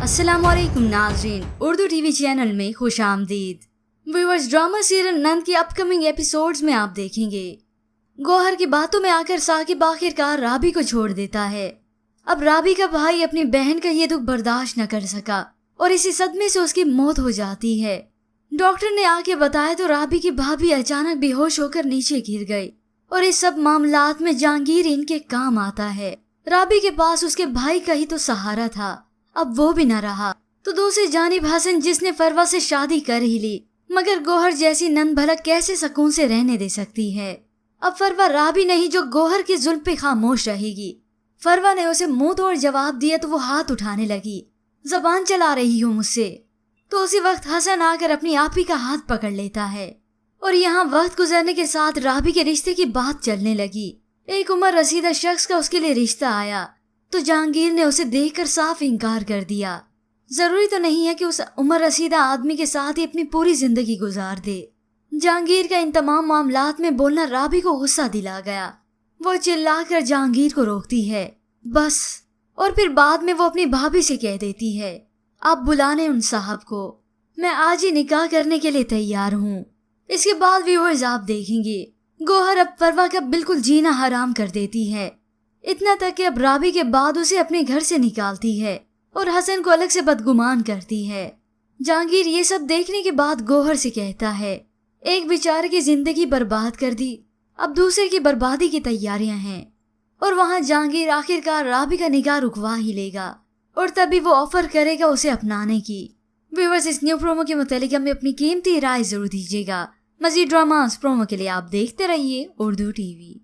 अस्सलामुअलैकुम नाज़रीन, Urdu TV channel में खुश आमदीद। व्यूअर्स, ड्रामा सीरियल नंद की अपकमिंग एपिसोड्स में आप देखेंगे गौहर की बातों में आकर साकिब आखिरकार राबी को छोड़ देता है। अब राबी का भाई अपनी बहन का ये दुख बर्दाश्त न कर सका और इसी सदमे से उसकी मौत हो जाती है। डॉक्टर ने आके बताया तो राबी की भाभी अचानक बेहोश होकर नीचे गिर गई और इस सब मामलात में जहांगीर इनके काम आता है। राबी के पास उसके भाई का ही तो सहारा था, अब वो भी न रहा तो दूसरी जानिब हसन, जिसने फरवा से शादी कर ही ली, मगर गौहर जैसी नंद भला कैसे सुकून से रहने दे सकती है। अब फरवा राबी नहीं जो गौहर के जुल्म पे खामोश रहेगी। फरवा ने उसे मुंह तोड़ जवाब दिया तो वो हाथ उठाने लगी, जबान चला रही हो मुझसे। तो उसी वक्त हसन आकर अपनी आपी का हाथ पकड़ लेता है और यहाँ वक्त गुजरने के साथ राबी के रिश्ते की बात चलने लगी। एक उम्र रसीदा शख्स का उसके लिए रिश्ता आया तो जहांगीर ने उसे देखकर साफ इनकार कर दिया। जरूरी तो नहीं है कि उस उम्र रसीदा आदमी के साथ ही अपनी पूरी जिंदगी गुजार दे। जहांगीर का इन तमाम मामलात में बोलना राबी को गुस्सा दिला गया। वो चिल्लाकर जहांगीर को रोकती है, बस, और फिर बाद में वो अपनी भाभी से कह देती है, आप बुलाने उन साहब को, मैं आज ही निकाह करने के लिए तैयार हूँ। इसके बाद व्यूअर्स आप देखेंगे गौहर अब फरवा का बिल्कुल जीना हराम कर देती है, इतना तक कि अब राबी के बाद उसे अपने घर से निकालती है और हसन को अलग से बदगुमान करती है। जहांगीर ये सब देखने के बाद गौहर से कहता है, एक बेचारे की जिंदगी बर्बाद कर दी, अब दूसरे की बर्बादी की तैयारियां हैं। और वहां जहांगीर आखिरकार राबी का निकाह रुकवा ही लेगा और तभी वो ऑफर करेगा उसे अपनाने की। व्यूअर्स, इस न्यू प्रोमो के मुतालिक हमें अपनी कीमती राय जरूर दीजिएगा। मजीद ड्रामास प्रोमो के लिए आप देखते रहिए उर्दू टीवी।